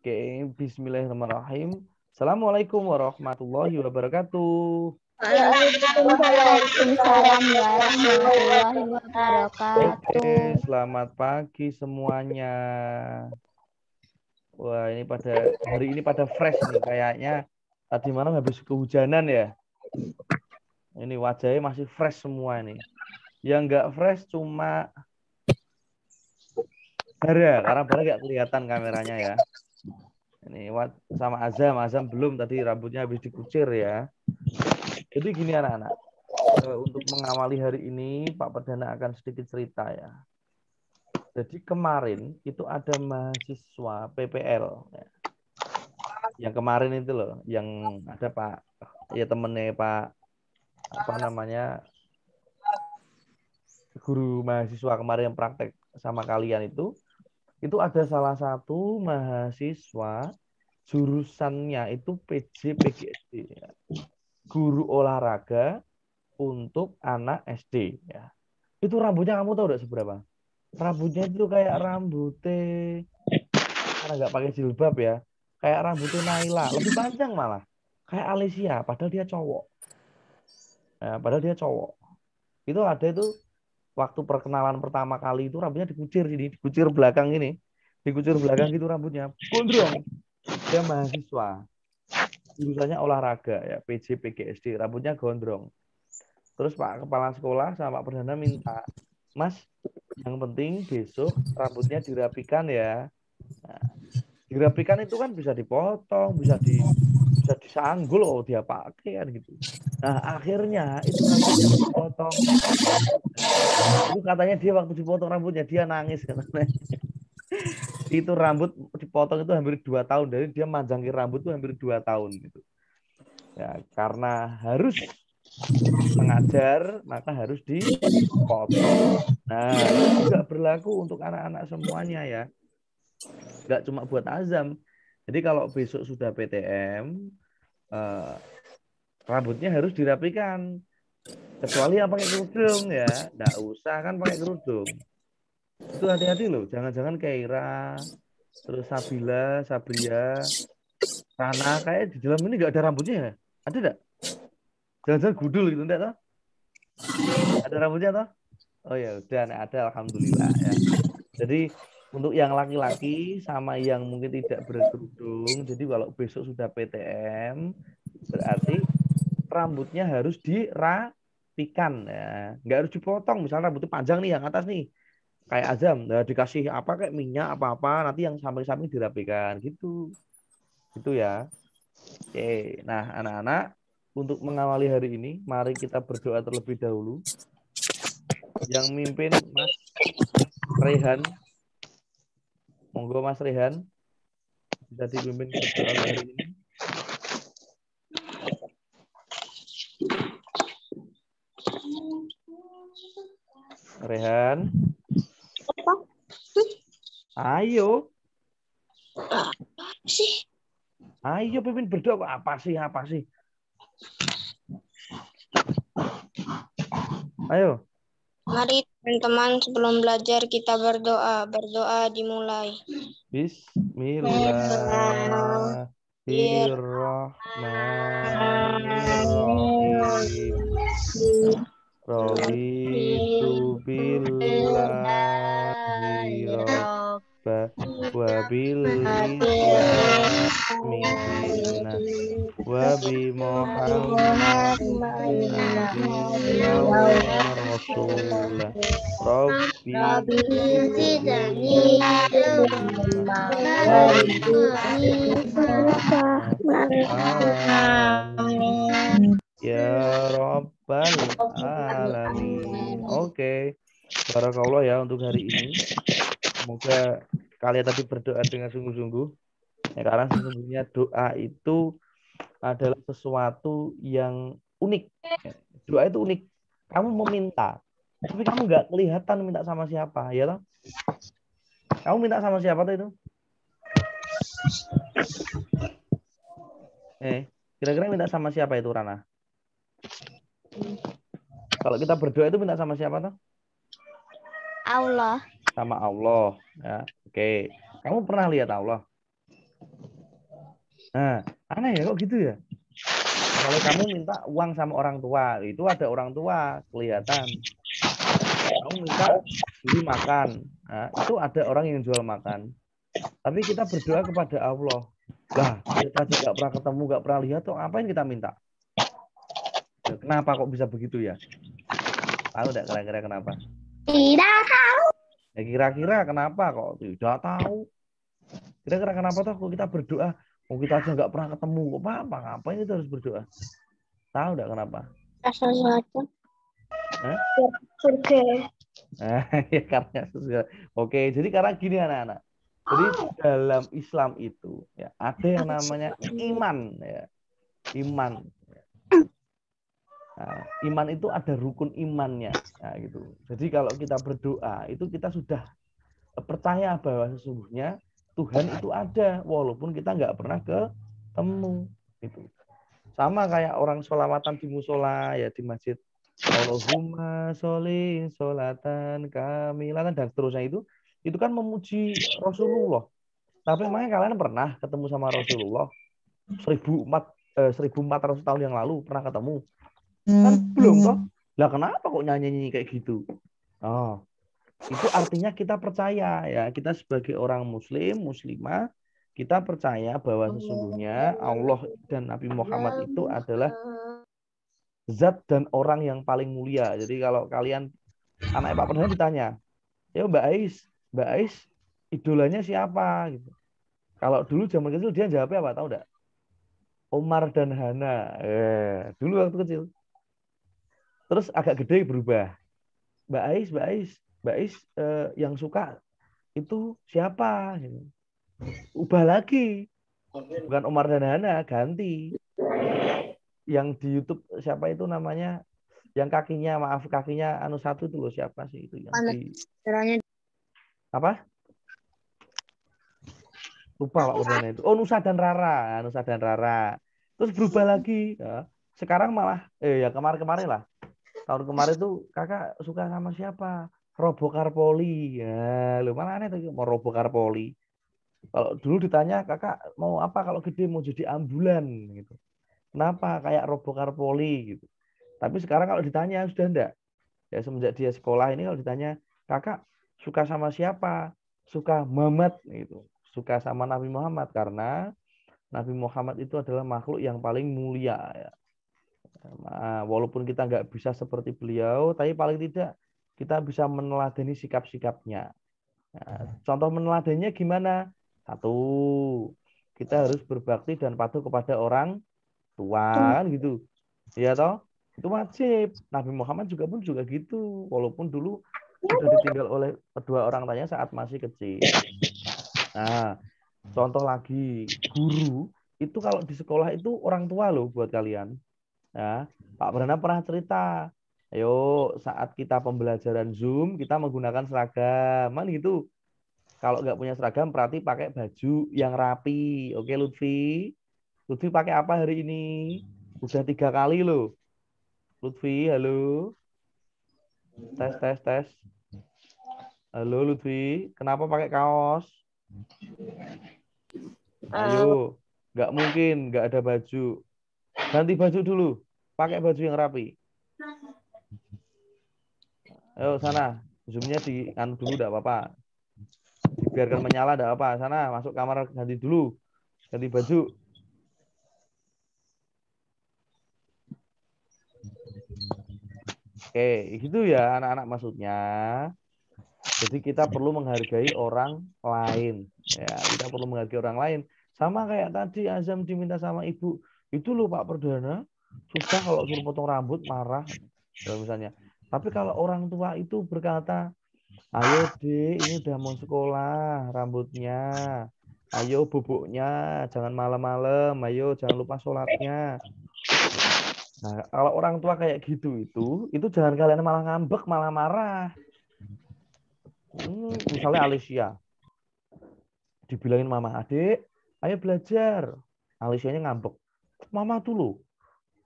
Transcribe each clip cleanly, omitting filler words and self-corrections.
Oke, bismillahirrahmanirrahim. Assalamualaikum warahmatullahi wabarakatuh. Waalaikumsalam warahmatullahi wabarakatuh. Oke, selamat pagi semuanya. Wah, ini pada hari ini pada fresh nih kayaknya. Tadi malam habis kehujanan ya. Ini wajahnya masih fresh semua nih. Yang nggak fresh cuma Bara, karena Bara nggak kelihatan kameranya ya. Ini sama Azam, Azam belum tadi rambutnya habis dikucir ya. Jadi gini anak-anak, untuk mengawali hari ini Pak Perdana akan sedikit cerita ya. Jadi kemarin itu ada mahasiswa PPL ya. Yang kemarin itu loh, yang ada Pak ya temennya Pak apa namanya guru mahasiswa kemarin yang praktek sama kalian itu ada salah satu mahasiswa jurusannya itu PJ PGSD ya. Guru olahraga untuk anak SD ya. Itu rambutnya kamu tahu udah seberapa? Rambutnya itu kayak rambutnya karena nggak pakai jilbab ya. Kayak rambutnya Naila, lebih panjang malah. Kayak Alicia, padahal dia cowok. Nah, padahal dia cowok. Itu ada itu waktu perkenalan pertama kali itu rambutnya dikucir sini, dikucir belakang ini. Dikucir belakang gitu rambutnya. Gondrong. Dia mahasiswa. Jurusannya olahraga ya, PJ PGSD, rambutnya gondrong. Terus Pak Kepala Sekolah sama Pak Perdana minta, Mas, yang penting besok rambutnya dirapikan ya. Nah, dirapikan itu kan bisa dipotong, bisa disanggul, oh dia pakai kan gitu. Nah akhirnya itu rambutnya dipotong. Itu katanya dia waktu dipotong rambutnya dia nangis katanya. Itu rambut dipotong itu hampir 2 tahun, dari dia manjangin rambut itu hampir 2 tahun gitu. Ya karena harus mengajar maka harus dipotong. Nah itu juga berlaku untuk anak-anak semuanya ya. Nggak cuma buat Azam. Jadi kalau besok sudah PTM, rambutnya harus dirapikan. Kecuali yang pakai kerudung ya, nggak usah kan pakai kerudung. Itu hati-hati loh, jangan-jangan Keira, terus Sabila, Sabria, Rana, kayak di dalam ini nggak ada rambutnya ya? Ada nggak? Jangan-jangan gudul gitu, enggak toh? Ada rambutnya toh? Oh ya udah, ada alhamdulillah ya. Jadi untuk yang laki-laki sama yang mungkin tidak berkerudung, jadi kalau besok sudah PTM, berarti rambutnya harus dirapikan ya, nggak harus dipotong. Misalnya rambutnya panjang nih yang atas nih, kayak Azam, nah, dikasih apa kayak minyak apa-apa, nanti yang samping-samping dirapikan gitu, gitu ya. Oke, nah anak-anak untuk mengawali hari ini, mari kita berdoa terlebih dahulu. Yang mimpin Mas Rehan, monggo Mas Rehan, bisa dipimpin berdoa untuk hari ini. Rehan. Ayo. Ayo pimpin berdoa. Apa sih? Ayo. Mari teman-teman sebelum belajar kita berdoa. Berdoa dimulai. Bismillahirrahmanirrahim. Raditu billahi rabba wa bil islami dinna wa bi Muhammadin nabiyya wa rasulah. Rabbi zidni ilma Amin ya Rabbal Alamin. Oke. Barakallah ya untuk hari ini. Semoga kalian tadi berdoa dengan sungguh-sungguh. Ya, karena sesungguhnya doa itu adalah sesuatu yang unik. Doa itu unik. Kamu meminta, tapi kamu nggak kelihatan minta sama siapa, ya toh? Kamu minta sama siapa tuh itu? Kira-kira minta sama siapa itu, Rana? Kalau kita berdoa itu minta sama siapa tuh? Allah. Sama Allah. Ya, oke. Kamu pernah lihat Allah? Nah, aneh ya kok gitu ya? Kalau kamu minta uang sama orang tua, itu ada orang tua kelihatan. Kamu minta beli makan, nah, itu ada orang yang jual makan. Tapi kita berdoa kepada Allah. Lah, kita aja nggak pernah ketemu, nggak pernah lihat, tuh ngapain kita minta? Kenapa kok bisa begitu ya? Tahu nggak kira-kira kenapa? Tidak. Ya kira-kira kenapa kok tidak tahu? Kira-kira kenapa tuh kalau kita berdoa, mau kita aja nggak pernah ketemu, kok apa? Ngapain kita harus berdoa? Tahu nggak kenapa? Sesuatu. Hah? Oke. Nah, ya karena sesuai. Oke, jadi karena gini anak-anak. Jadi dalam Islam itu ya ada yang namanya iman ya. Iman. Nah, iman itu ada rukun imannya. Nah, gitu. Jadi kalau kita berdoa itu kita sudah percaya bahwa sesungguhnya Tuhan itu ada walaupun kita nggak pernah ketemu. Itu. Sama kayak orang sholawatan di musola ya di masjid. Allahumma sholli sholatan kamilatan dan seterusnya itu kan memuji Rasulullah. Tapi emangnya kalian pernah ketemu sama Rasulullah 1400 tahun yang lalu pernah ketemu? Kan belum toh. Lah kenapa kok nyanyi-nyanyi kayak gitu? Oh, itu artinya kita percaya ya, kita sebagai orang muslim, muslimah, kita percaya bahwa sesungguhnya Allah dan Nabi Muhammad itu adalah zat dan orang yang paling mulia. Jadi kalau kalian anak Pak Perdana ditanya, ya Mbak Ais idolanya siapa gitu. Kalau dulu zaman kecil dia jawabnya apa tahu enggak? Omar dan Hana. Dulu waktu kecil. Terus agak gede berubah. Mbak Ais yang suka itu siapa? Gitu. Ubah lagi. Bukan Omar dan Hana, ganti. Yang di YouTube siapa itu namanya? Yang kakinya, maaf kakinya anu satu itu loh siapa sih itu yang di apa? Lupa Pak Perdana itu. Oh Nusa dan Rara, Nusa dan Rara. Terus berubah lagi. Ya. Sekarang malah, ya kemarin-kemarin lah. Tahun kemarin tuh kakak suka sama siapa? Robo Karpoli. Ya, lu mana aneh tuh mau Robo Karpoli. Kalau dulu ditanya kakak mau apa kalau gede mau jadi ambulan gitu. Kenapa kayak Robo Karpoli gitu. Tapi sekarang kalau ditanya sudah enggak. Ya semenjak dia sekolah ini kalau ditanya kakak suka sama siapa? Suka Muhammad gitu. Suka sama Nabi Muhammad karena Nabi Muhammad itu adalah makhluk yang paling mulia ya. Nah, walaupun kita nggak bisa seperti beliau, tapi paling tidak kita bisa meneladani sikap-sikapnya. Nah, contoh meneladaninya gimana? Satu, kita harus berbakti dan patuh kepada orang tua, kan gitu. Ya toh? Itu wajib. Nabi Muhammad juga gitu. Walaupun dulu sudah ditinggal oleh kedua orang tuanya saat masih kecil. Nah, contoh lagi, guru itu kalau di sekolah itu orang tua loh buat kalian. Ya, Pak Brana pernah cerita, ayo saat kita pembelajaran Zoom kita menggunakan seragam, kan gitu. Kalau nggak punya seragam berarti pakai baju yang rapi. Oke Lutfi, Lutfi pakai apa hari ini? Udah 3 kali loh. Lutfi, halo, tes tes tes. Halo Lutfi, kenapa pakai kaos? Ayo, nggak mungkin nggak ada baju. Ganti baju dulu, pakai baju yang rapi. Ayo sana, zoomnya di anu dulu enggak apa-apa. Dibiarkan menyala enggak apa. Sana masuk kamar ganti dulu. Ganti baju. Oke, gitu ya anak-anak maksudnya. Jadi kita perlu menghargai orang lain. Ya, kita perlu menghargai orang lain. Sama kayak tadi Azam diminta sama ibu. Itu loh Pak Perdana, susah kalau suruh potong rambut marah. Misalnya. Tapi kalau orang tua itu berkata, ayo Dek, ini udah mau sekolah rambutnya. Ayo bubuknya, jangan malam-malam. Ayo jangan lupa sholatnya. Nah, kalau orang tua kayak gitu itu jangan kalian malah ngambek, malah marah. Misalnya Alicia, dibilangin mama, adik, ayo belajar. Alicianya ngambek. Mama tuh loh,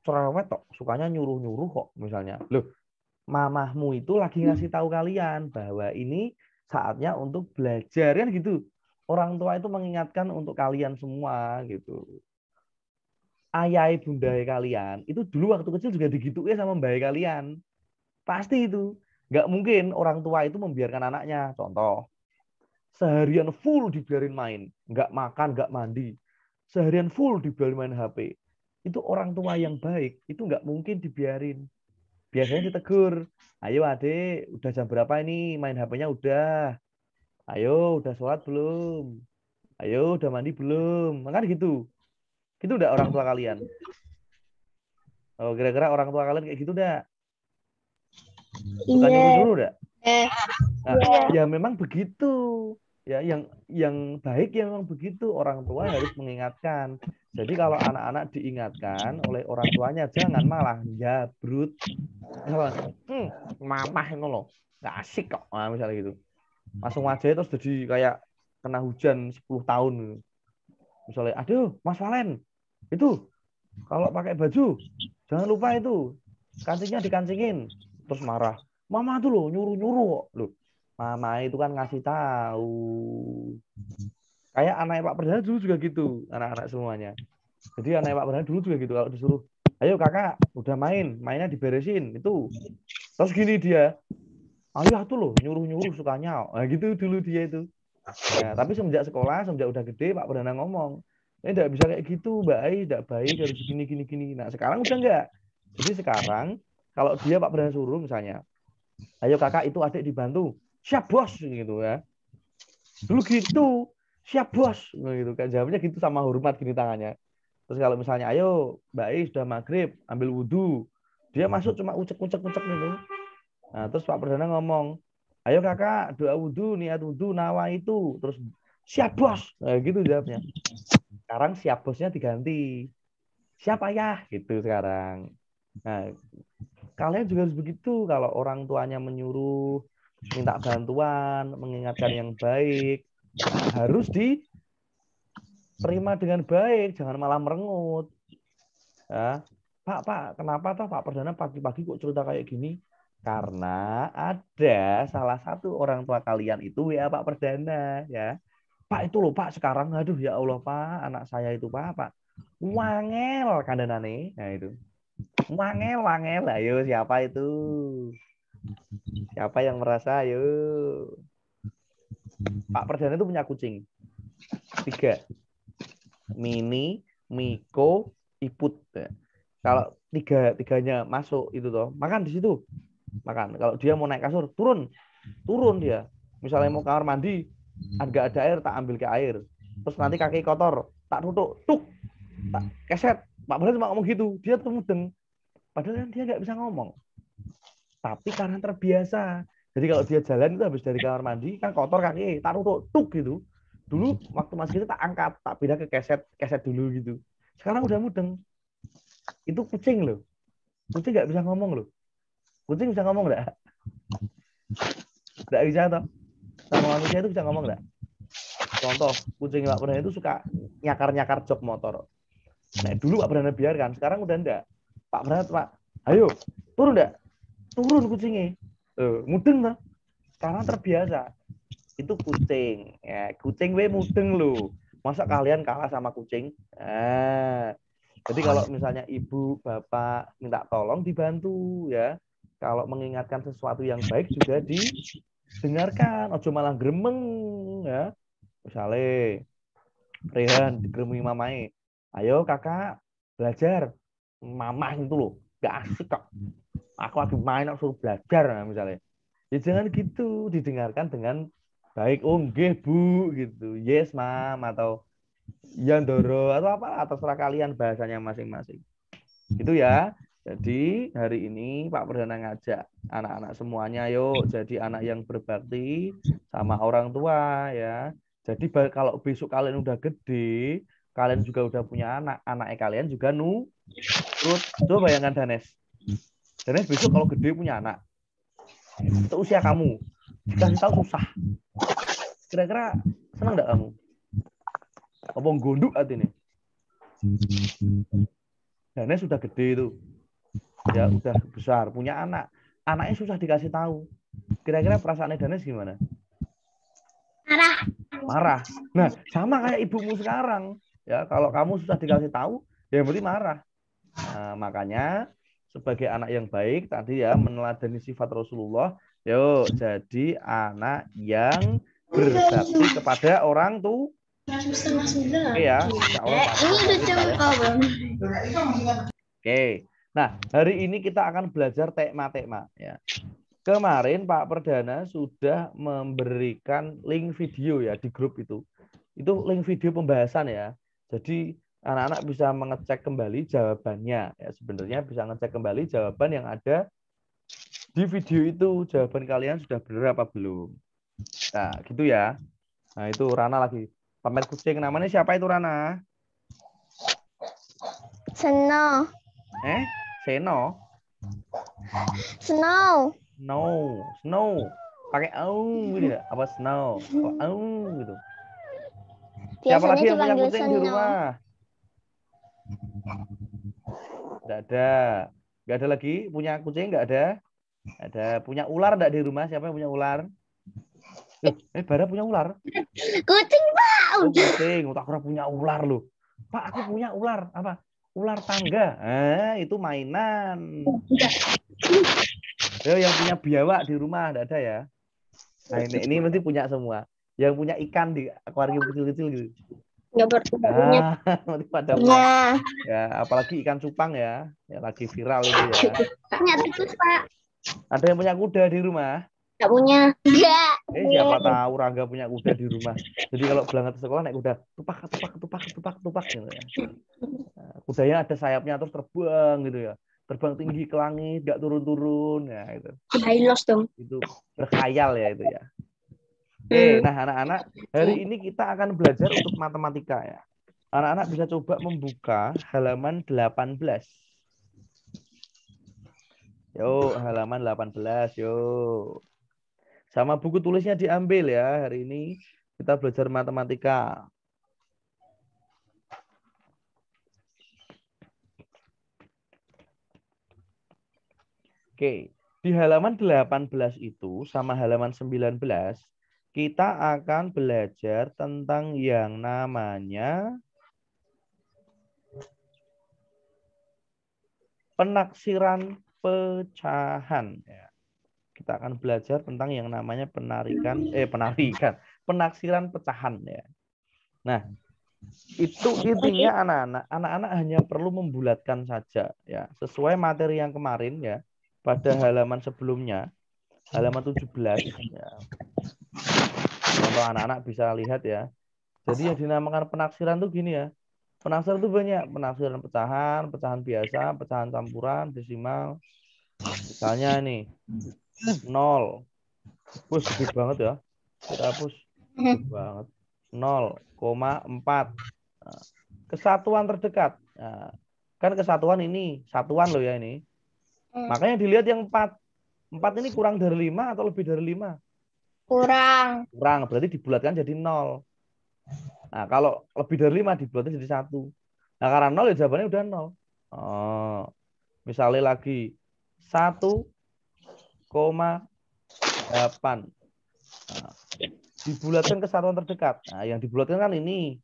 cerewet kok, sukanya nyuruh-nyuruh kok misalnya. Loh, mamahmu itu lagi ngasih tahu kalian bahwa ini saatnya untuk belajar kan gitu. orang tua itu mengingatkan untuk kalian semua gitu. Ayah bunda kalian itu dulu waktu kecil juga digituin sama mbak kalian. Pasti itu. Nggak mungkin orang tua itu membiarkan anaknya. Contoh, seharian full dibiarin main. Nggak makan, nggak mandi. Seharian full dibiarin main HP. Itu orang tua yang baik. Itu nggak mungkin dibiarin. Biasanya ditegur. Ayo adik, udah jam berapa ini? Main HP-nya udah. Ayo, udah sholat belum? Ayo, udah mandi belum? Kan gitu. Itu udah orang tua kalian. Oh, kira-kira orang tua kalian kayak gitu dah. Suka Iya. nyuruh-nyuruh dah. Nah, Iya. ya memang begitu. Ya, yang baik ya memang begitu. Orang tua harus mengingatkan. Jadi kalau anak-anak diingatkan oleh orang tuanya, jangan malah jabrut. Misalnya, mamah itu loh, nggak asik kok. Nah, misalnya gitu. Langsung aja terus jadi kayak kena hujan 10 tahun. Misalnya, aduh, Mas Valen, itu kalau pakai baju, jangan lupa itu kancingnya dikancingin. Terus marah. Mama tuh loh nyuruh-nyuruh kok. Loh, mama itu kan ngasih tahu. Kayak anak Pak Perdana dulu juga gitu, anak-anak semuanya. Jadi anak Pak Perdana dulu juga gitu kalau disuruh, ayo kakak, udah mainnya diberesin itu. Terus gini dia, ayah tuh loh nyuruh-nyuruh sukanya. Nah gitu dulu dia itu. Ya, tapi semenjak sekolah, semenjak udah gede, Pak Perdana ngomong, ini tidak bisa kayak gitu, Mbak Ai, tidak baik, harus begini, gini, gini. Nah, sekarang udah enggak. Jadi sekarang, kalau dia Pak Perdana suruh misalnya, ayo kakak itu adik dibantu, siap bos, gitu ya. Dulu gitu, siap bos, gitu kan. Jawabnya gitu sama hormat gini tangannya. Terus kalau misalnya, ayo Mbak Ai sudah maghrib, ambil wudhu. Dia masuk cuma ucek-ucek-ucek gitu. Nah, terus Pak Perdana ngomong, ayo kakak doa wudhu, niat wudhu, nawa itu. Terus siap bos. Nah, gitu jawabnya. Sekarang siap bosnya diganti. Siap ayah gitu sekarang. Nah, kalian juga harus begitu. Kalau orang tuanya menyuruh, minta bantuan, mengingatkan yang baik, nah, harus diterima dengan baik. Jangan malah merengut. Ya. Pak, kenapa toh Pak Perdana pagi-pagi kok cerita kayak gini? Karena ada salah satu orang tua kalian itu ya Pak Perdana ya. Pak itu loh Pak sekarang aduh ya Allah Pak anak saya itu Pak wangel kandanane. Nah itu. Wangel. Ayo siapa itu? Siapa yang merasa? Ayo. Pak Perdana itu punya kucing. 3. Mini, Miko, Iput. Ya. Kalau tiganya masuk itu toh, makan di situ. Makan. Kalau dia mau naik kasur, turun dia. Misalnya mau kamar mandi, nggak ada air, tak ambil ke air. Terus nanti kaki kotor, tak tutup, tak keset. Pak Perdana cuma ngomong gitu, dia tuh mudeng. Padahal kan dia nggak bisa ngomong. Tapi karena terbiasa. Jadi kalau dia jalan itu habis dari kamar mandi, kan kotor kaki, tak tutup, gitu. Dulu waktu masih gitu tak angkat, tak pindah ke keset dulu gitu. Sekarang udah mudeng. Itu kucing loh. Kucing nggak bisa ngomong loh. Kucing bisa ngomong nggak? Nggak bisa toh. Sama manusia itu bisa ngomong nggak? Contoh, kucing Pak Perdana itu suka nyakar-nyakar jok motor. Nah, dulu Pak Perdana biarkan, sekarang udah enggak. Pak Perdana, Pak, ayo, turun enggak? Turun kucingnya. Mudeng lah. Sekarang terbiasa. Itu kucing. Ya, kucing we mudeng loh. Masa kalian kalah sama kucing? Jadi kalau misalnya ibu, bapak minta tolong dibantu ya. Kalau mengingatkan sesuatu yang baik juga didengarkan. Ojo malah gremeng ya. Misalnya Rehan digeremui mamai. Ayo kakak belajar. Mama itu loh. Gak asik kok. Aku lagi main aku suruh belajar misalnya. Ya jangan gitu. Didengarkan dengan baik. Oh nggih bu gitu. Yes mam atau Yandoro atau apa terserah kalian bahasanya masing-masing. Itu ya. Jadi hari ini Pak Perdana ngajak anak-anak semuanya yuk jadi anak yang berbakti sama orang tua ya. Jadi kalau besok kalian udah gede, kalian juga udah punya anak, anaknya kalian juga nurut. Coba bayangkan Danes. Danes besok kalau gede punya anak, seusia kamu, dikasih tahu susah. Kira-kira senang enggak kamu? Apa gondok hati nih? Danes sudah gede itu. Ya udah besar, punya anak. Anaknya susah dikasih tahu. Kira-kira perasaan Danes gimana? Marah. marah. Nah, sama kayak ibumu sekarang. Ya, kalau kamu susah dikasih tahu, ya berarti marah. Nah, makanya sebagai anak yang baik tadi ya meneladani sifat Rasulullah, yuk jadi anak yang berbakti kepada orang tua. Oke ya, insya Allah Pak Ini Abdul lucu ya. kau belum? Oke. Nah, hari ini kita akan belajar tema-tema ya. Kemarin Pak Perdana sudah memberikan link video ya di grup itu. Itu link video pembahasan ya. Jadi anak-anak bisa mengecek kembali jawabannya. Ya, sebenarnya bisa ngecek kembali jawaban yang ada di video itu. Jawaban kalian sudah benar apa belum? Nah, gitu ya. Nah, itu Rana lagi pamer kucing. Namanya siapa itu Rana? Snow. Seno? Snow. Snow. Pakai au gitu ya? Apa snow? Apa au gitu. Siapa Biasanya lagi yang punya dipanggil kucing di Snow. rumah? Enggak ada. Enggak ada lagi punya kucing, enggak ada. Ada punya ular enggak di rumah? Siapa yang punya ular? Bara punya ular. Kucing, Pak. Oh, kucing. Tak kira punya ular loh. Pak, aku punya ular. Apa? Ular tangga. Itu mainan. Yang punya biawak di rumah enggak ada ya? Nah, ini mesti punya semua. Yang punya ikan di akuarium kecil-kecil gitu. Nggak punya. Nanti pada punya. Ya, apalagi ikan cupang ya. Ya lagi viral itu ya. Punya tikus, Pak. Ada yang punya kuda di rumah? Nggak punya. Nggak. Siapa tahu Rangga punya kuda di rumah. Jadi kalau berangkat ke sekolah naik kuda, tupak gitu ya. Nah, kudanya ada sayapnya terus terbang gitu ya. Terbang tinggi ke langit, nggak turun-turun ya itu. Hilos dong. Itu berkhayal ya itu ya. Oke, nah anak-anak, hari ini kita akan belajar untuk matematika ya. Anak-anak bisa coba membuka halaman 18. Yuk, halaman 18, yuk. Sama buku tulisnya diambil ya. Hari ini kita belajar matematika. Oke, di halaman 18 itu sama halaman 19 kita akan belajar tentang yang namanya penaksiran pecahan. Kita akan belajar tentang yang namanya penaksiran pecahan ya. Nah, itu intinya anak-anak hanya perlu membulatkan saja ya, sesuai materi yang kemarin ya. Pada halaman sebelumnya, halaman 17 ya. Contoh anak-anak bisa lihat ya. Jadi yang dinamakan penaksiran tuh gini ya. Penaksiran itu banyak, penaksiran pecahan, pecahan biasa, pecahan campuran, desimal. Misalnya nih 0. Wih, gede banget ya. Kita hapus. Gede banget. 0,4. Nah, kesatuan terdekat. Nah, kan kesatuan ini, satuan loh ya ini. Makanya dilihat yang 4. 4 ini kurang dari 5 atau lebih dari 5? Kurang. Kurang, berarti dibulatkan jadi 0. Nah, kalau lebih dari 5 dibulatkan jadi 1. Nah, karena 0 ya jawabannya udah 0. Oh, misalnya lagi 1,8. Nah, dibulatkan ke satuan terdekat. Nah, yang dibulatkan kan ini.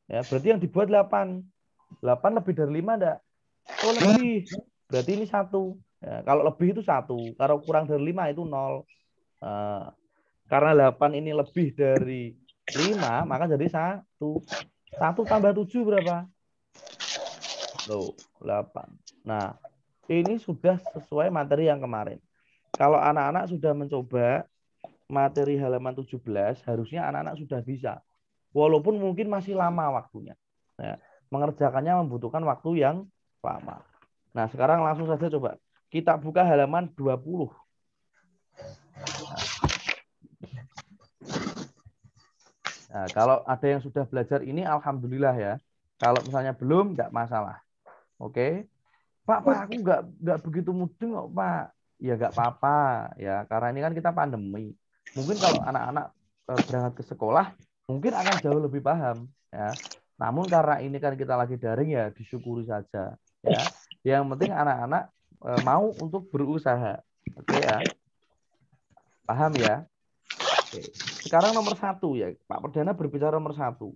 Ya, berarti yang dibuat 8. 8 lebih dari 5 enggak? Oh, lebih. Berarti ini 1. Ya, kalau lebih itu 1. Kalau kurang dari 5 itu 0. Karena 8 ini lebih dari 5, maka jadi 1. 1 tambah 7 berapa? Loh, 8. Nah, ini sudah sesuai materi yang kemarin. Kalau anak-anak sudah mencoba materi halaman 17, harusnya anak-anak sudah bisa. Walaupun mungkin masih lama waktunya. Nah, mengerjakannya membutuhkan waktu yang lama. Nah, sekarang langsung saja coba. Kita buka halaman 20. Nah, kalau ada yang sudah belajar ini, alhamdulillah ya. Kalau misalnya belum, nggak masalah. Oke, Pak, aku nggak begitu mudeng kok, Pak. Ya nggak apa-apa ya, karena ini kan kita pandemi. Mungkin kalau anak-anak berangkat ke sekolah, mungkin akan jauh lebih paham ya. Namun karena ini kan kita lagi daring ya, disyukuri saja ya. Yang penting anak-anak mau untuk berusaha. Oke ya, paham ya? Oke. Sekarang nomor 1 ya. Pak Perdana berbicara nomor 1.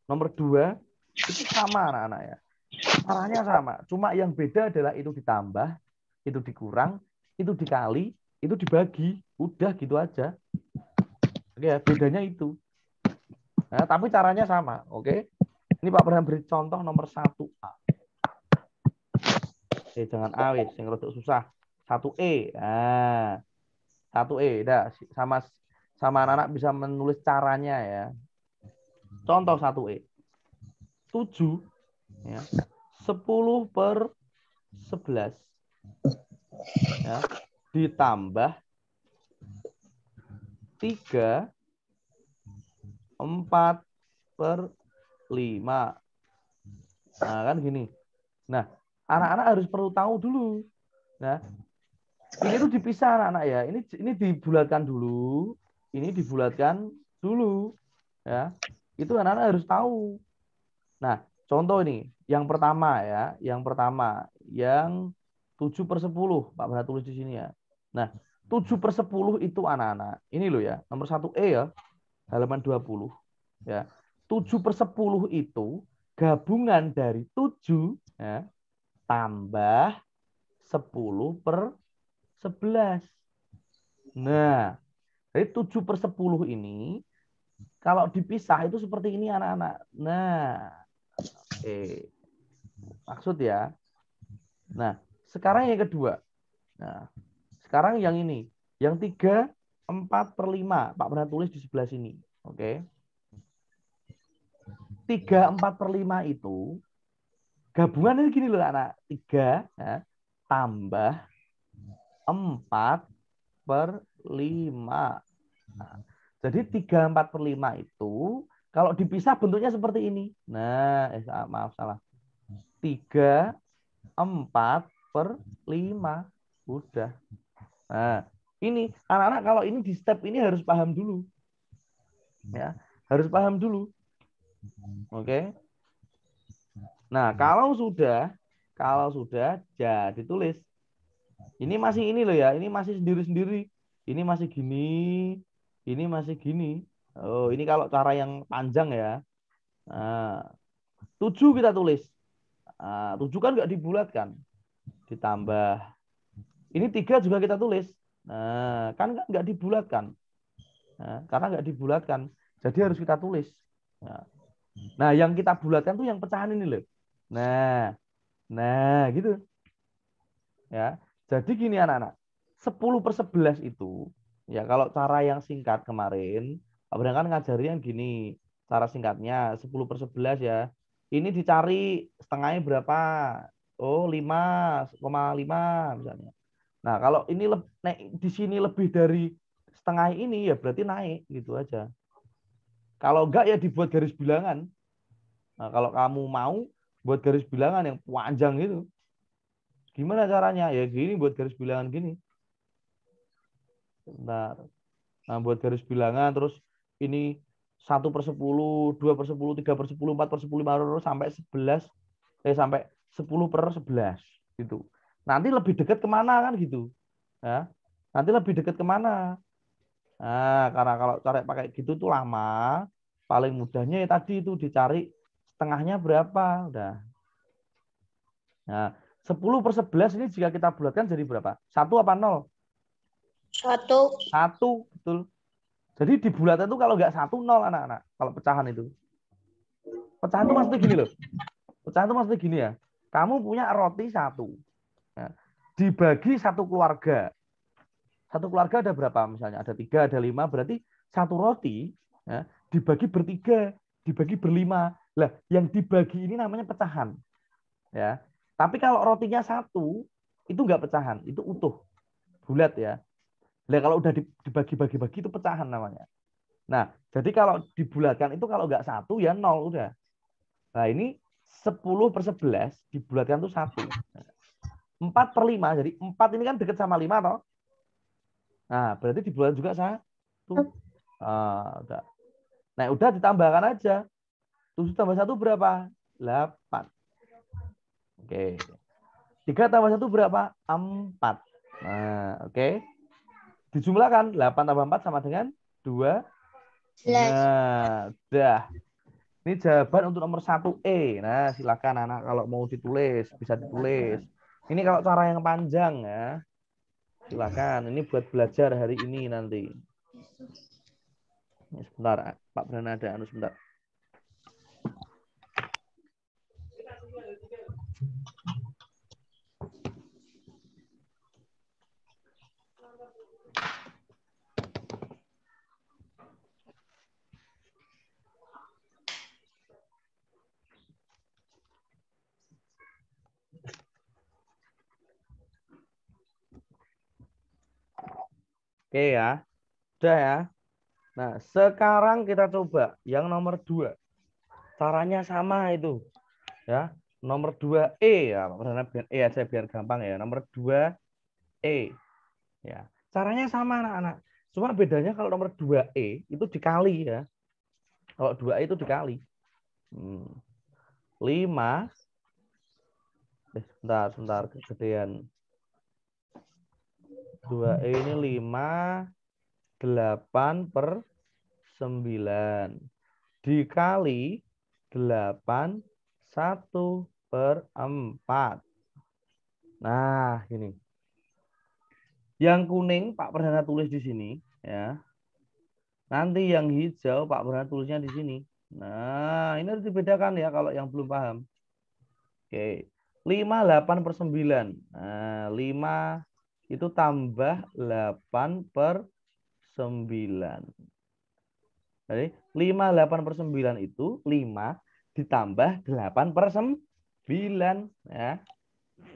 Nomor 2 itu sama anak-anak ya. Caranya sama. Cuma yang beda adalah itu ditambah, itu dikurang, itu dikali, itu dibagi. Udah gitu aja. Oke ya, bedanya itu. Nah, tapi caranya sama. Oke. Ini Pak Perdana beri contoh nomor 1A. Jangan A wis, yang rodok susah. 1E. Nah, 1E. Dah, sama anak-anak bisa menulis caranya ya. Contoh 1E. 7 ya. 10/11 ya, ditambah 3/4/5. Nah, kan gini. Nah, anak-anak harus perlu tahu dulu. Nah, ini tuh dipisah anak-anak ya. Ini dibulatkan dulu, ini dibulatkan dulu. Ya. Itu anak-anak harus tahu. Nah, contoh ini, yang pertama ya, yang 7/10. Pak Bernat tulis di sini ya. Nah, 7/10 itu anak-anak. Ini loh ya, nomor 1E ya, halaman 20. Ya. 7/10 itu gabungan dari 7 ya, tambah 10/11. Nah, dari 7/10 ini kalau dipisah itu seperti ini anak-anak. Nah, maksud ya. Nah, sekarang yang kedua. Nah, sekarang yang ini. Yang 3/4/5. Pak pernah tulis di sebelah sini. Oke. 3/4/5 itu gabungan ini gini loh anak. 3 ya, tambah 4/5. Nah, jadi 3/4/5 itu kalau dipisah bentuknya seperti ini. Nah, maaf salah. 3/4/5. Udah. Nah, ini anak-anak kalau ini di step ini harus paham dulu. Ya, harus paham dulu. Oke. Nah, kalau sudah ya ditulis. Ini masih ini loh ya, ini masih sendiri-sendiri. Ini masih gini, ini masih gini. Oh, ini kalau cara yang panjang ya. Nah, 7 kita tulis. 7 kan nggak dibulatkan. Ditambah. Ini 3 juga kita tulis. Nah, kan nggak dibulatkan. Nah, karena nggak dibulatkan. Jadi harus kita tulis. Nah, yang kita bulatkan tuh yang pecahan ini loh. Nah, gitu. Ya. Jadi gini anak-anak. 10/11 itu, ya kalau cara yang singkat kemarin, Pak Bram kan ngajarin gini. Cara singkatnya 10/11 ya. Ini dicari setengahnya berapa? Oh, 5,5 misalnya. Nah, kalau ini di sini lebih dari setengah ini ya berarti naik gitu aja. Kalau enggak ya dibuat garis bilangan. Nah, kalau kamu mau buat garis bilangan yang panjang gitu. Gimana caranya? Ya gini buat garis bilangan gini. Bentar. Nah, buat garis bilangan terus ini 1/10, 2/10, 3/10, 4/10, 5 sampai 11 sampai 10/11 gitu. Nanti lebih dekat kemana kan gitu. Ya. Nanti lebih dekat kemana? Nah, karena kalau cari pakai gitu tuh lama, paling mudahnya ya tadi itu dicari setengahnya berapa. Udah. Nah, 10/11 ini jika kita bulatkan jadi berapa? 1 apa 0? 1. 1, betul. Jadi di bulatan itu kalau nggak 1, 0 anak-anak. Kalau pecahan itu. Pecahan itu maksudnya gini loh. Pecahan itu maksudnya gini ya. Kamu punya roti 1. Ya. Dibagi 1 keluarga. 1 keluarga ada berapa misalnya? Ada 3, ada 5. Berarti 1 roti ya, dibagi ber-3, dibagi ber-5. Lah, yang dibagi ini namanya pecahan. Ya. Tapi kalau rotinya 1, itu nggak pecahan. Itu utuh. Bulat ya. Lah, kalau udah dibagi-bagi-bagi itu pecahan namanya. Nah, jadi kalau dibulatkan itu kalau nggak 1 ya 0 udah. Nah, ini 10/11 dibulatkan itu 1. 4/5, jadi 4 ini kan dekat sama 5 toh. Nah, berarti dibulatkan juga 1. Udah. Nah, udah ditambahkan aja. 7 tambah 1 berapa? 8. Oke. 3 tambah 1 berapa? 4. Nah, oke. Dijumlahkan 8 tambah 4 sama dengan 2. Jelas. Nah, dah. Ini jawaban untuk nomor 1E. Nah, silakan anak kalau mau ditulis, bisa ditulis. Ini kalau cara yang panjang ya. Silakan. Ini buat belajar hari ini nanti. Sebentar, Pak Branada, sebentar. Oke ya. Udah ya. Nah, sekarang kita coba yang nomor 2. Caranya sama itu. Ya. Nomor 2E ya. Biar E aja biar gampang ya. Nomor 2E. Ya. Caranya sama anak-anak. Cuma bedanya kalau nomor 2E itu dikali ya. Kalau 2E itu dikali. 5. Sebentar, kegedean. 2E ini 5, 8 per 9. Dikali 8, 1 per 4. Nah, gini. Yang kuning Pak Perdana tulis di sini. Ya. Nanti yang hijau Pak Perdana tulisnya di sini. Nah, ini harus dibedakan ya kalau yang belum paham. Oke. 5, 8 per 9. Nah, 5 itu tambah 8 per 9. Jadi 5, 8 per 9 itu 5 ditambah 8 per 9. Ya.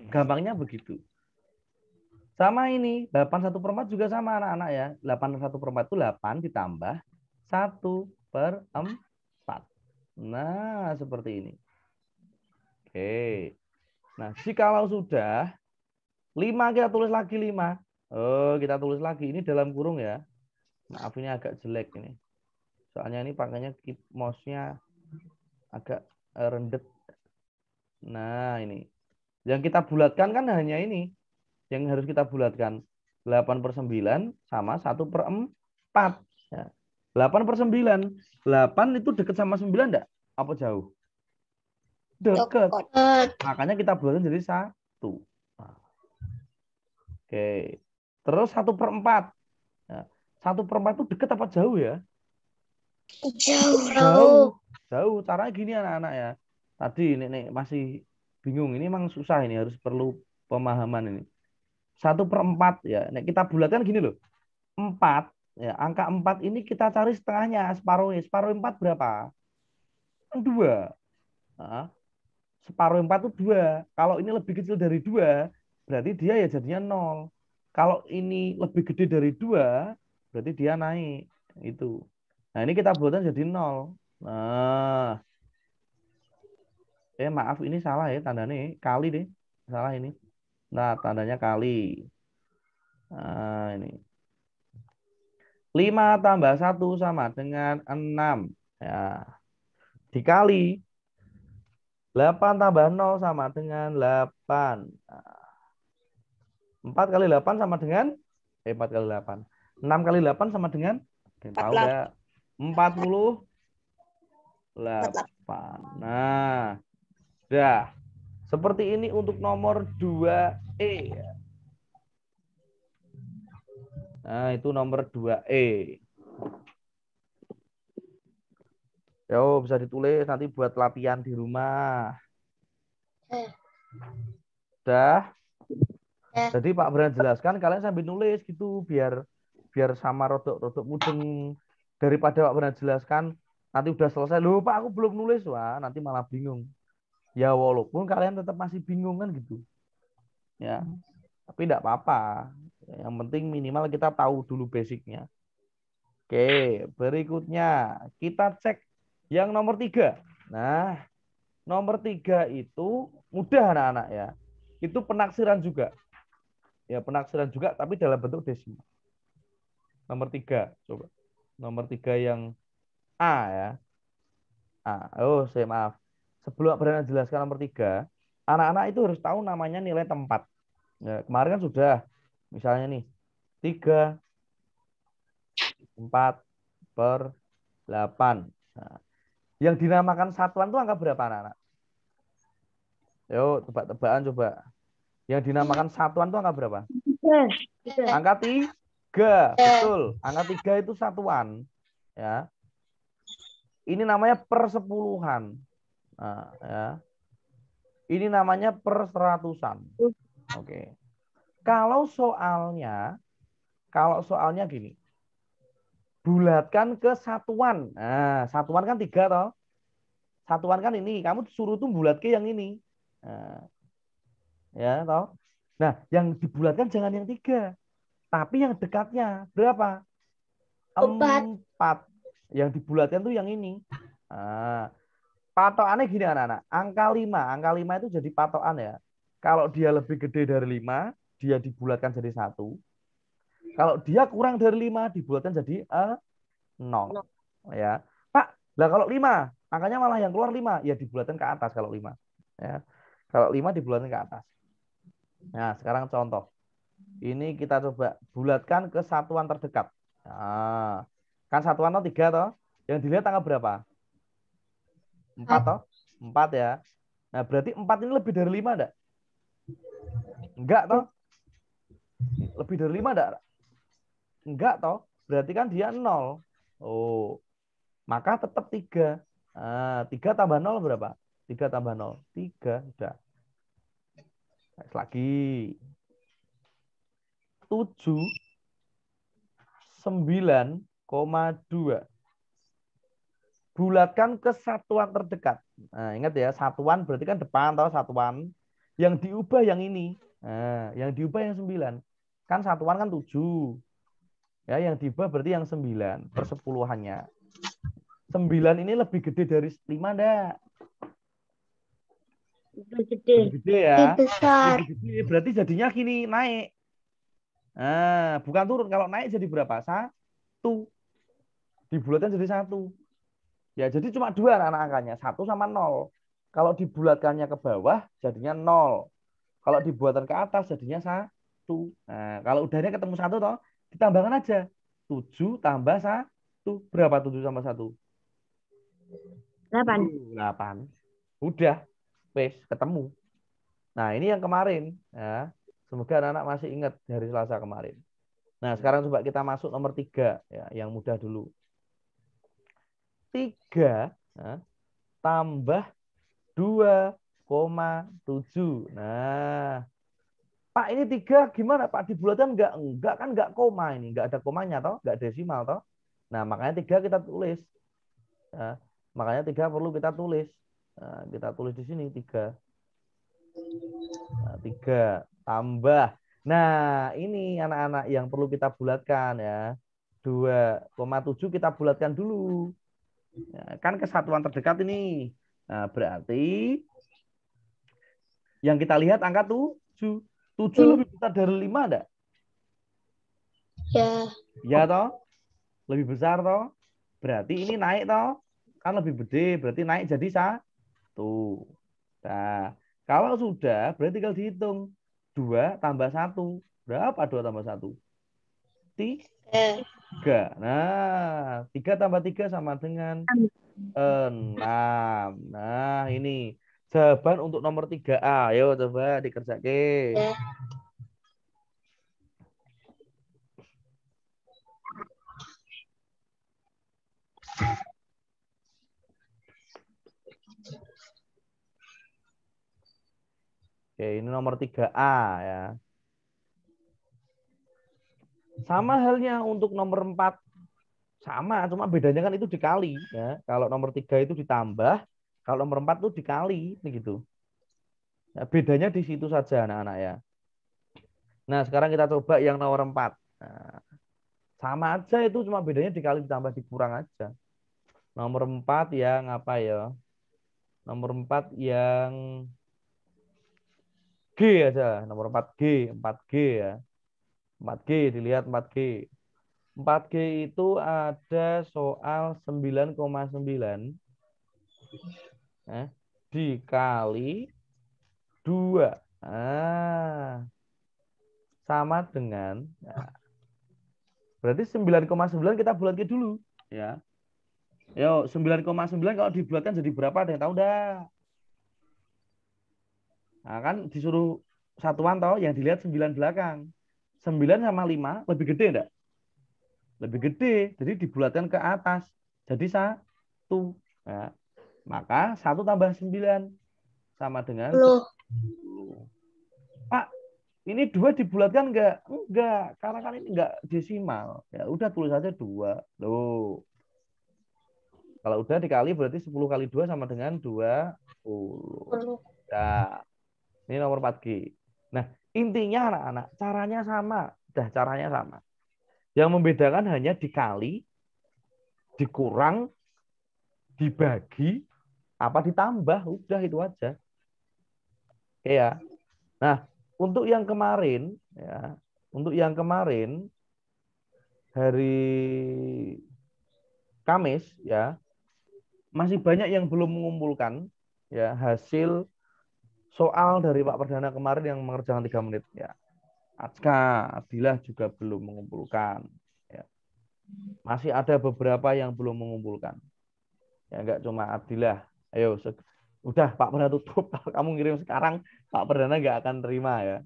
Gampangnya begitu. Sama ini, 8 1 per 4 juga sama anak-anak ya. 8 1 per 4 itu 8 ditambah 1 per 4. Nah, seperti ini. Oke. Nah, jikalau sudah 5 kita tulis lagi 5. Oh, kita tulis lagi. Ini dalam kurung ya. Maaf ini agak jelek ini. Soalnya ini pakainya mouse-nya agak rendet. Nah, ini. Yang kita bulatkan kan hanya ini. Yang harus kita bulatkan. 8 per 9 sama 1 per 4. Ya. 8 per 9. 8 itu dekat sama 9 enggak? Apa jauh? Dekat. Makanya kita bulatkan jadi 1. Nah. Oke. Terus 1 per 4. Ya. 1 per 4 itu dekat apa jauh ya? Jauh. Jauh. Caranya gini anak-anak ya. Tadi ini masih bingung. Ini memang susah ini. Harus perlu pemahaman ini. 1 per 4 ya. Nah, kita bulatkan gini loh. 4. Ya, angka 4 ini kita cari setengahnya. Separuhnya. Separuh 4 berapa? 2. Nah, separuh 4 itu 2. Kalau ini lebih kecil dari 2, berarti dia ya jadinya 0. Kalau ini lebih gede dari 2, berarti dia naik. Itu. Nah, ini kita buatkan jadi 0. Nah, maaf ini salah ya tandanya. Kali deh. Salah ini. Nah, tandanya kali. Nah, ini. 5 tambah 1 sama dengan 6. Ya. Dikali 8 tambah 0 sama dengan 8. Nah, 4 kali 8 sama dengan 4 kali 8. 6 kali 8 sama dengan tahu enggak? 48. Nah, dah. Seperti ini untuk nomor 2E. Nah, itu nomor 2E. Yo, bisa ditulis nanti buat latihan di rumah. Dah. Jadi Pak Bran jelaskan, kalian sambil nulis gitu biar sama rodok-rodok mudeng. Daripada Pak Bran jelaskan nanti udah selesai, loh Pak aku belum nulis, wah nanti malah bingung. Ya walaupun kalian tetap masih bingung kan gitu. Ya, tapi tidak apa-apa. Yang penting minimal kita tahu dulu basicnya. Oke, berikutnya kita cek yang nomor 3. Nah, nomor 3 itu mudah anak-anak ya. Itu penaksiran juga. Ya, penaksiran juga tapi dalam bentuk desimal. Nomor 3, coba. Nomor 3 yang A ya. A. Oh, saya maaf. Sebelum Brana jelaskan nomor 3, anak-anak itu harus tahu namanya nilai tempat. Ya, kemarin kan sudah. Misalnya nih, 3, 4, per 8. Nah, yang dinamakan satuan itu angka berapa anak-anak? Yuk, tebak-tebakan coba. Yang dinamakan satuan itu angka berapa? Angka 3. Betul. Angka 3 itu satuan. Ya. Ini namanya persepuluhan. Nah, ya. Ini namanya perseratusan. Oke. Kalau soalnya gini. Bulatkan ke satuan. Nah, satuan kan 3 toh. Satuan kan ini. Kamu suruh tuh bulat ke yang ini. Nah, ya toh. Nah, yang dibulatkan jangan yang 3. Tapi yang dekatnya berapa? 4. Yang dibulatkan tuh yang ini. Nah, patokannya gini anak-anak. Angka 5. Angka 5 itu jadi patokan ya. Kalau dia lebih gede dari 5, dia dibulatkan jadi 1. Kalau dia kurang dari 5, dibulatkan jadi 0. Ya. Pak, lah kalau 5, angkanya malah yang keluar 5, ya dibulatkan ke atas kalau 5. Ya. Kalau 5 dibulatkan ke atas. Nah, sekarang contoh. Ini kita coba bulatkan ke satuan terdekat. Nah, kan satuan 3 toh. Yang dilihat angka berapa? 4 toh? 4 ya. Nah, berarti 4 ini lebih dari 5 enggak? Enggak toh? Lebih dari 5 enggak? Enggak toh? Berarti kan dia 0. Oh. Maka tetap 3. Nah, 3 tambah 0 berapa? 3 tambah 0. 3. Udah. Next lagi. 79,2. Bulatkan ke satuan terdekat. Nah, ingat ya, satuan berarti kan depan atau satuan. Yang diubah yang ini. Nah, yang diubah yang 9. Kan satuan kan 7. Ya, yang diubah berarti yang 9 persepuluhannya. 9 ini lebih gede dari 5 enggak? Lebih gede. Lebih gede ya. Lebih besar. Lebih gede berarti jadinya gini, naik. Nah, bukan turun. Kalau naik jadi berapa? 1. Dibulatkan jadi 1. Ya, jadi cuma 2 anak angkanya, 1 sama 0. Kalau dibulatkannya ke bawah, jadinya 0. Kalau dibuatkan ke atas, jadinya 1. Nah, kalau udahnya ketemu 1, toh, ditambahkan aja. 7 tambah 1. Berapa 7 tambah 1? 8. 8. Udah, wes ketemu. Nah, ini yang kemarin. Ya. Semoga anak-anak masih ingat dari Selasa kemarin. Nah, sekarang coba kita masuk nomor 3. Ya, yang mudah dulu. 3 ya, tambah 2,7. Nah, Pak ini 3 gimana Pak? Dibulatkan enggak? Enggak kan enggak koma ini. Enggak ada komanya toh. Enggak desimal toh. Nah, makanya 3 kita tulis. Ya, makanya 3 perlu kita tulis. Nah, kita tulis di sini 3. Nah, 3 tambah. Nah, ini anak-anak yang perlu kita bulatkan ya. 2,7 kita bulatkan dulu. Ya, kan kesatuan terdekat ini. Nah, berarti yang kita lihat angka 7. 7 lebih besar dari 5 enggak? Ya. Ya toh? Lebih besar toh? Berarti ini naik toh? Kan lebih gede, berarti naik jadi 1. Nah, kalau sudah berarti tinggal dihitung. 2 tambah 1. Berapa 2 tambah 1? 3. Nah, 3 tambah 3 sama dengan 6. Nah, ini jawaban untuk nomor 3A. Ayo coba dikerjakan. Ya. Oke, ini nomor 3A ya. Sama halnya untuk nomor 4. Sama, cuma bedanya kan itu dikali ya. Kalau nomor 3 itu ditambah, kalau nomor 4 itu dikali begitu. Nah, bedanya di situ saja anak-anak ya. Nah, sekarang kita coba yang nomor 4. Nah, sama aja itu, cuma bedanya dikali ditambah dikurang aja. Nomor 4 yang apa ya? Nomor 4 yang G aja. Nomor 4G. 4G ya. 4G, dilihat 4G. 4G itu ada soal 9,9 dikali 2. Sama dengan, nah, berarti 9,9 kita bulatkan dulu. Ya. Yo, 9,9 kalau dibulatkan jadi berapa? Ada yang tahu dah? Nah, kan disuruh satuan toh yang dilihat 9 belakang. 9 sama 5 lebih gede enggak? Lebih gede. Jadi dibulatkan ke atas. Jadi 1. Nah, maka 1 tambah 9 sama dengan 10. Pak, ini 2 dibulatkan enggak? Enggak, karena kan ini enggak desimal. Ya udah tulis aja 2. Loh. Kalau udah dikali berarti 10 kali 2 sama dengan 20. Nah, ini nomor 4G. Nah, intinya anak-anak, caranya sama. Dah, caranya sama. Yang membedakan hanya dikali, dikurang, dibagi, apa ditambah. Udah itu aja. Oke ya. Nah, untuk yang kemarin, ya, untuk yang kemarin, hari Kamis, ya, masih banyak yang belum mengumpulkan ya hasil soal dari Pak Perdana kemarin yang mengerjakan 3 menit. Ya. Atska, Adilah juga belum mengumpulkan. Ya. Masih ada beberapa yang belum mengumpulkan. Ya enggak cuma Adilah. Ayo, udah Pak Perdana tutup. Kalau kamu ngirim sekarang, Pak Perdana nggak akan terima ya.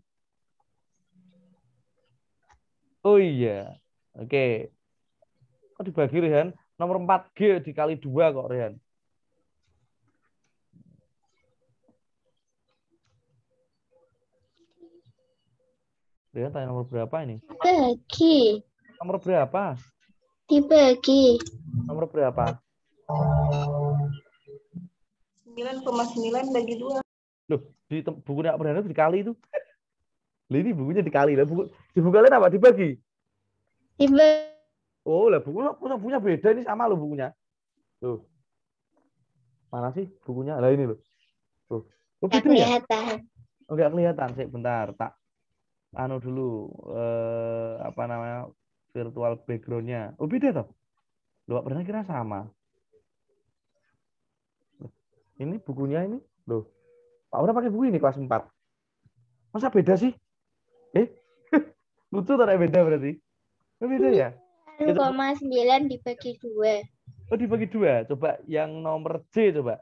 Oh iya. Oke. Kok dibagi Rehan? Nomor 4G dikali 2 kok Rehan. Rehan tanya nomor berapa ini? Bagi. Nomor berapa? Dibagi. Nomor berapa? 9,9 bagi 2. Loh, di buku Pak Perdana dikali itu. Lah ini bukunya dikali. Lah buku di buku kalian apa? Dibagi. Dibagi. Oh, lah bukunya beda ini sama loh bukunya. Loh. Mana sih bukunya? Lah ini loh. Tuh. Oh, beda ya? Oh, enggak kelihatan sih, bentar. Tak anu dulu apa namanya? Virtual background-nya. Oh, beda toh? Loh, pernah kira sama. Loh, ini bukunya ini. Loh. Pak udah pakai buku ini kelas 4. Masa beda sih? Eh? Lucu tak beda berarti? Oh, beda ya? Ya, 9,9 dibagi 2. oh, dibagi 2. Coba yang nomor C coba.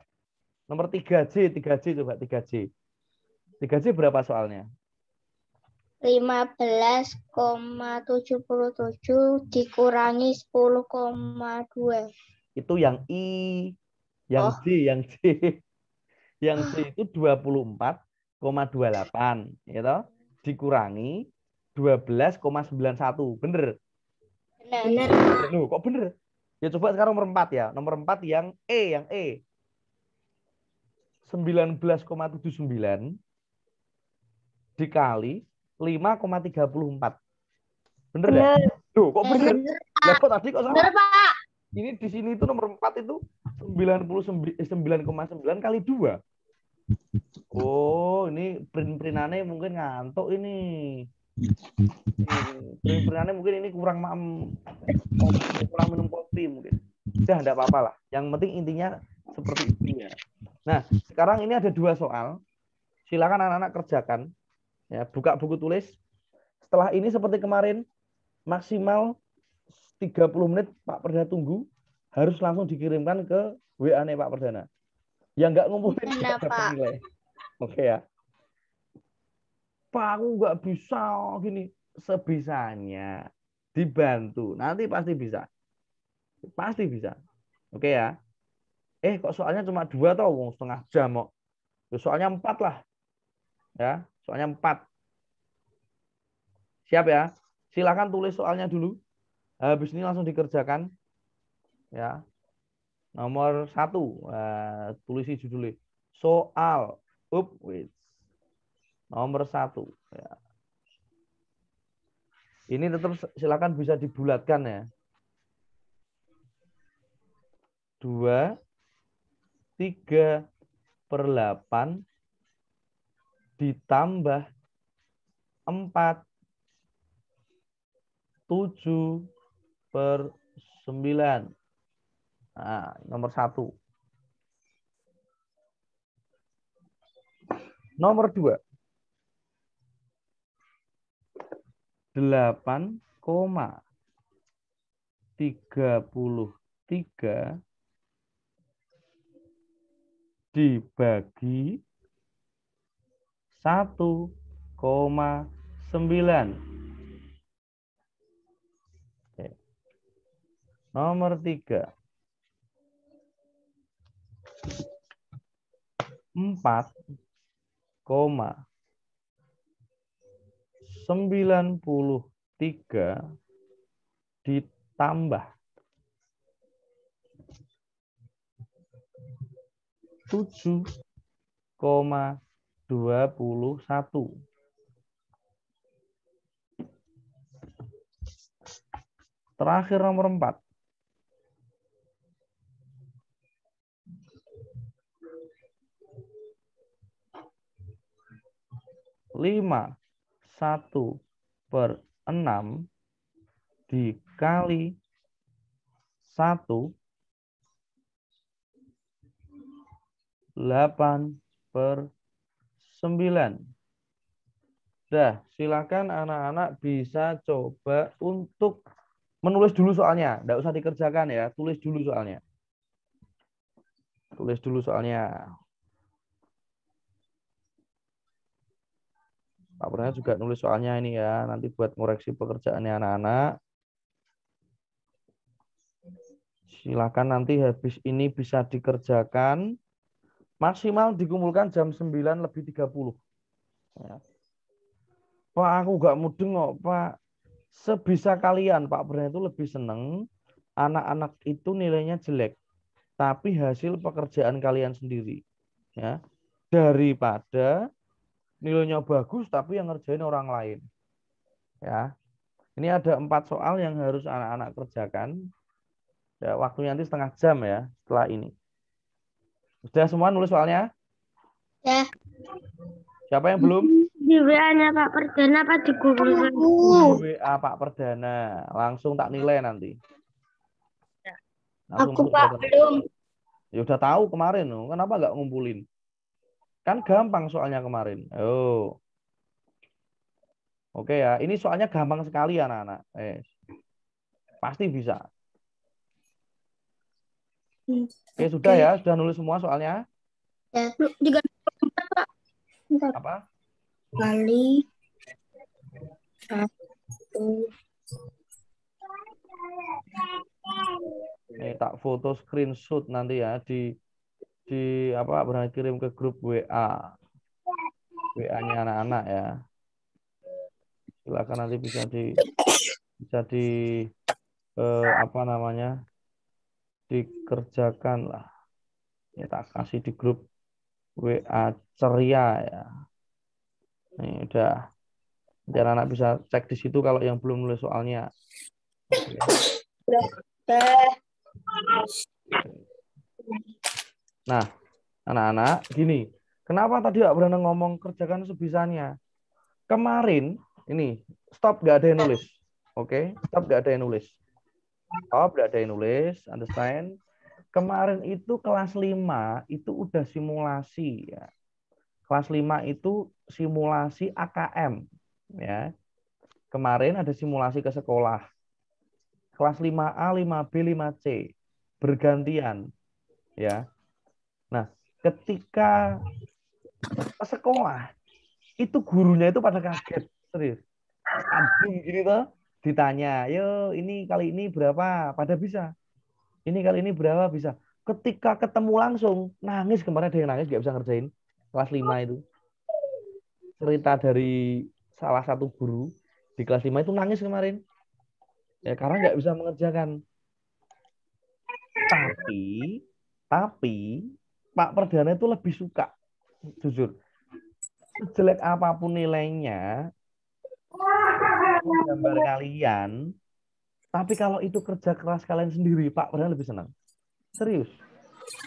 Nomor 3C, 3C coba 3C. 3C berapa soalnya? 15,77 dikurangi 10,2. Itu yang I, yang Oh. C, yang C. Yang C itu 24,28, gitu. Dikurangi 12,91. Bener? Benar. Loh, kok bener? Ya coba sekarang nomor 4 ya. Nomor 4 yang E. 19,79 dikali 5,34. Bener ya? Loh, kok bener? Lah kok tadi kok salah? Benar, Pak. Ini di sini itu nomor 4 itu 99,9 kali 2. Oh, ini print-printannya mungkin ngantuk ini. Print-printannya mungkin ini kurang minum kopi mungkin. Udah enggak apa-apa lah. Yang penting intinya seperti itu ya. Nah, sekarang ini ada 2 soal. Silakan anak-anak kerjakan. Ya, buka buku tulis. Setelah ini seperti kemarin maksimal 30 menit Pak Perdana tunggu, harus langsung dikirimkan ke WA-nya Pak Perdana. Yang nggak ngumpulin nggak dapat nilai. Oke ya. Pak, aku nggak bisa gini. Sebisanya. Dibantu. Nanti pasti bisa. Pasti bisa. Oke ya. Kok soalnya cuma 2 tau, setengah jam kok. Soalnya 4 lah. Ya, soalnya 4. Siap ya. Silakan tulis soalnya dulu. Habis ini langsung dikerjakan. Ya. Nomor 1. Tulisi judulnya. Soal. Wait. Nomor 1. Ya. Ini tetap silakan bisa dibulatkan ya. 2/3/8 ditambah 4 7/9. Nah, nomor 1. Nomor 2. 8,33 3 dibagi 1,9. Nomor 3. 4,93 ditambah 7,21. Terakhir nomor 4. 1/6 dikali 1, 8/9. Dah, silakan anak-anak bisa coba untuk menulis dulu soalnya. Nggak usah dikerjakan ya, tulis dulu soalnya. Tulis dulu soalnya. Pak Purna juga nulis soalnya ini ya, nanti buat ngoreksi pekerjaannya anak-anak. Silakan nanti habis ini bisa dikerjakan. Maksimal dikumpulkan jam 9:30. Ya. Pak, aku gak mudeng kok, Pak. Sebisa kalian, Pak Purna itu lebih seneng anak-anak itu nilainya jelek, tapi hasil pekerjaan kalian sendiri. Ya. Daripada nilainya bagus tapi yang ngerjain orang lain. Ya. Ini ada 4 soal yang harus anak-anak kerjakan. Ya, waktunya nanti setengah jam ya setelah ini. Sudah semua nulis soalnya? Ya. Siapa yang belum? Di WA-nya Pak Perdana apa di Google? Di WA Pak Perdana. Langsung tak nilai nanti. Langsung Aku Pak belum. Ya udah tahu kemarin. Kenapa nggak ngumpulin? Kan gampang soalnya kemarin. Oh. Oke ya. Ini soalnya gampang sekali anak-anak. Pasti bisa. Oke, sudah ya. Sudah nulis semua soalnya? Ya, 34 Pak. Apa? Kali 1. Tak foto screenshot nanti ya di apa berani kirim ke grup WA. WA-nya anak-anak ya. Silakan nanti bisa di apa namanya? Dikerjakan lah. Ya tak kasih di grup WA ceria ya. Ini udah. Nanti anak-anak bisa cek di situ kalau yang belum nulis soalnya. Oke. Nah, anak-anak, gini. Kenapa tadi nggak pernah ngomong kerjakan sebisanya? Kemarin, ini, stop nggak ada yang nulis. Oke, stop nggak ada yang nulis. Stop, nggak ada yang nulis, understand? Kemarin itu kelas 5, itu udah simulasi. Ya. Kelas 5 itu simulasi AKM. Ya. Kemarin ada simulasi ke sekolah. Kelas 5A, 5B, 5C. Bergantian. Ya. Nah, ketika ke sekolah, itu gurunya itu pada kaget. Serius. Sambung gini tuh, ditanya, yo ini kali ini berapa? Pada bisa. Ini kali ini berapa bisa. Ketika ketemu langsung, nangis. Kemarin ada yang nangis, gak bisa ngerjain. Kelas 5 itu. Cerita dari salah satu guru di kelas 5 itu nangis kemarin. Ya, karena nggak bisa mengerjakan. Tapi Pak Perdana itu lebih suka. Jujur. Sejelek apapun nilainya, gambar kalian, tapi kalau itu kerja keras kalian sendiri, Pak Perdana lebih senang. Serius.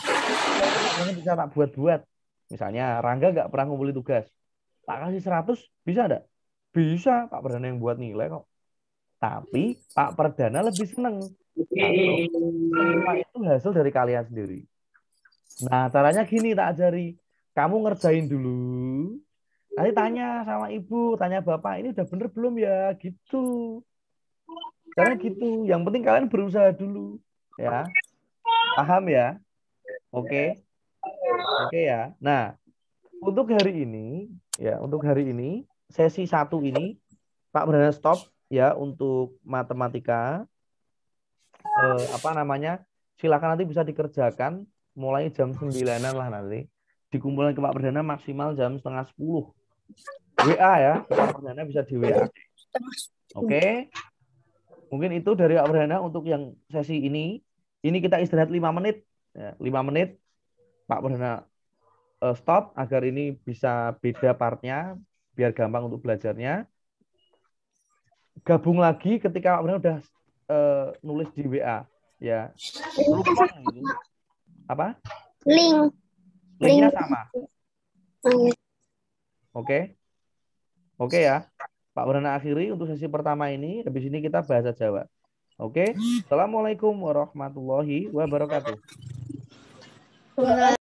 Pak Perdana bisa tak buat-buat. Misalnya, Rangga nggak pernah ngumpulin tugas. Tak kasih 100, bisa enggak? Bisa, Pak Perdana yang buat nilai kok. Tapi Pak Perdana lebih senang kalau semua itu hasil dari kalian sendiri. Nah, caranya gini tak ajari. Kamu ngerjain dulu. Nanti tanya sama ibu, tanya bapak, ini udah bener belum ya? Gitu. Caranya gitu. Yang penting kalian berusaha dulu. Ya. Paham ya? Oke. Oke ya. Nah, untuk hari ini sesi 1 ini Pak Brana stop ya untuk matematika apa namanya? Silakan nanti bisa dikerjakan mulai jam 9-an lah nanti. Dikumpulkan ke Pak Perdana maksimal jam setengah 10. WA ya, ke Pak Perdana bisa di WA. Oke. Mungkin itu dari Pak Perdana untuk yang sesi ini. Ini kita istirahat 5 menit. Ya, 5 menit Pak Perdana stop agar ini bisa beda partnya biar gampang untuk belajarnya. Gabung lagi ketika Pak Perdana udah nulis di WA ya. Telepon gitu. Apa? Link. Linknya sama. Oke. Oke ya. Pak Brana akhiri untuk sesi pertama ini. Habis ini kita bahasa Jawa. Oke. Assalamualaikum warahmatullahi wabarakatuh.